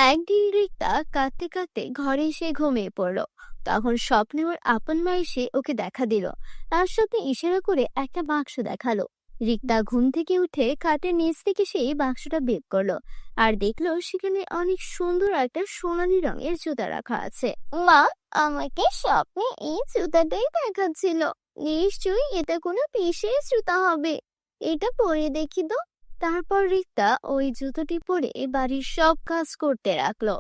একদিন রিক্তা কাঁদতে কাঁদতে ঘরে এসে ঘুমিয়ে পড়লো। তখন স্বপ্নে ওর আপন মা এসে ওকে দেখা দিল। তার সাথে ইশারা করে একটা বাক্স দেখালো। রিক্তা ঘুম থেকে উঠে খাটের নিচ থেকে সেই বাক্সটা বের করলো, আর দেখলো সেখানে অনেক সুন্দর একটা সোনালী রঙের জুতা রাখা আছে। মা, আমাকে স্বপ্নে এই জুতাটাই দেখাচ্ছিল, নিশ্চয়ই এটা কোনো বিশেষ জুতা হবে, এটা পরে দেখি তো। তারপর রিক্তা ওই জুতোটি পরে বাড়ির সব কাজ করতে রাখলো।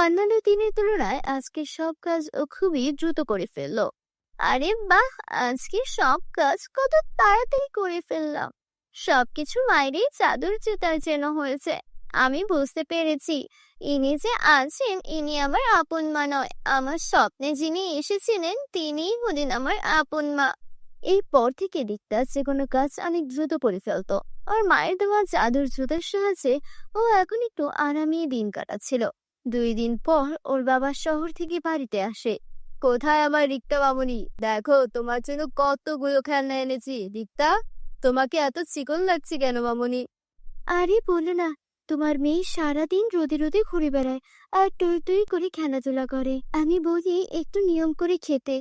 অন্যান্য দিনের তুলনায় আজকে সব কাজ ও খুবই দ্রুত করে ফেললো। আরে বাহ, আজকে সব কাজ কত তাড়াতাড়ি করে ফেললাম। সবকিছু মায়েরই চাদর জুতার যেন হয়েছে। আমি বুঝতে পেরেছি ইনি যে আছেন ইনি আমার আপন মা নয়, আমার স্বপ্নে যিনি এসেছিলেন তিনিই হলেন আমার আপন মা। এরপর থেকে রিক্তা যে কোনো কাজ অনেক দ্রুত করে ফেলতো। আর মায়ের দেওয়া জাদুর জুতার সাহায্যে ও এখন একটু আরামে দিন কাটাচ্ছিল। 2 দিন পর ওর বাবা শহর থেকে বাড়িতে আসে। কোথায় আমার রিক্তা মামুনি, দেখো তোমার জন্য কতগুলো খেলনা এনেছি। রিক্তা, তোমাকে এত চিকন লাগছে কেন মামুনি? আরে বলো না, তোমার মেয়ে সারাদিন রোদে রোদে ঘুরে বেড়ায় আর টই টই করে খেলাধুলা করে। আমি বলি একটু নিয়ম করে খেতে,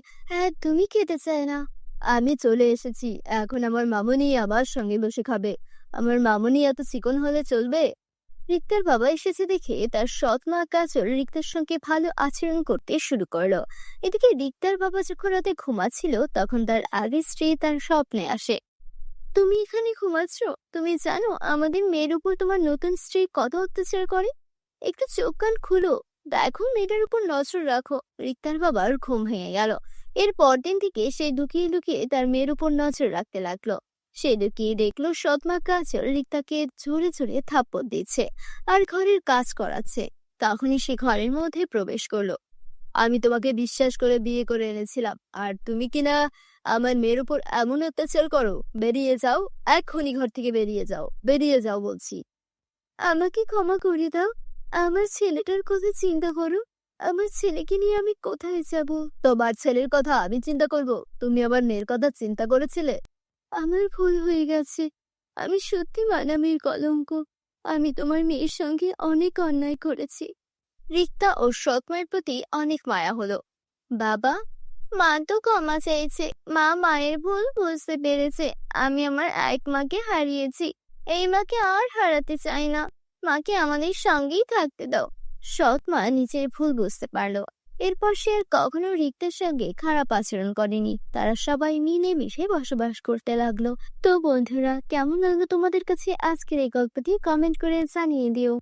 তুমি খেতে চায় না। আমি চলে এসেছি, এখন আমার মামুনি আমার সঙ্গে বসে খাবে। আমার মামুনি এত চিকন হলে চলবে? রিক্তার বাবা এসেছে দেখে তার সৎ মা কাজল রিক্তার সঙ্গে ভালো আচরণ করতে শুরু করলো। এদিকে রিক্তার বাবা যখন রাতে ঘুমাচ্ছিল তখন তার আগের স্ত্রী তার স্বপ্নে আসে। তুমি এখানে ঘুমাচ্ছ? তুমি জানো আমাদের মেয়ের উপর তোমার নতুন স্ত্রী কত অত্যাচার করে? একটু চোখ কান খুলো, দেখো মেয়েটার উপর নজর রাখো। রিক্তার বাবার ঘুম ভেঙে গেল। এর পরদিন থেকে সে লুকিয়ে লুকিয়ে তার মেয়ের উপর নজর রাখতে লাগলো। সে লুকিয়ে দেখলো সৎমা কাজল রিক্তাকে জোরে জোরে থাপ্পড় দিচ্ছে আর ঘরের কাজ করাচ্ছে। তখনই সে ঘরের মধ্যে প্রবেশ করলো। আমি তোমাকে বিশ্বাস করে বিয়ে করে এনেছিলাম, আর তুমি কিনা আমার মেয়ের উপর এমন অত্যাচার করো। বেরিয়ে যাও, এক্ষুনি ঘর থেকে বেরিয়ে যাও, বেরিয়ে যাও বলছি। আমাকে ক্ষমা করে দাও, আমার ছেলেটার কথা চিন্তা করো। আমার ছেলেকে নিয়ে আমি কোথায় যাব? তোমার ছেলের কথা আমি চিন্তা করব? তুমি আমার মেয়ের কথা চিন্তা করেছিলে? আমার ভুল হয়ে গেছে, আমি সত্যি মানামির কলঙ্ক। আমি তোমার মেয়ের সঙ্গে অনেক অন্যায় করেছি। রিক্তা ও সৎ মায়ের প্রতি অনেক মায়া হলো। বাবা, মা তো ক্ষমা চাইছে, মা মায়ের ভুল বুঝতে পেরেছে। আমি আমার এক মাকে হারিয়েছি, এই মাকে আর হারাতে চাই না। মাকে আমাদের সঙ্গেই থাকতে দাও। সৎ মা নিজের ভুল বুঝতে পারলো। এরপর সে আর কখনো রিক্তার সঙ্গে খারাপ আচরণ করেনি। তারা সবাই মিলেমিশে বসবাস করতে লাগলো। তো বন্ধুরা, কেমন লাগলো তোমাদের কাছে আজকের এই গল্পটি? কমেন্ট করে জানিয়ে দিও।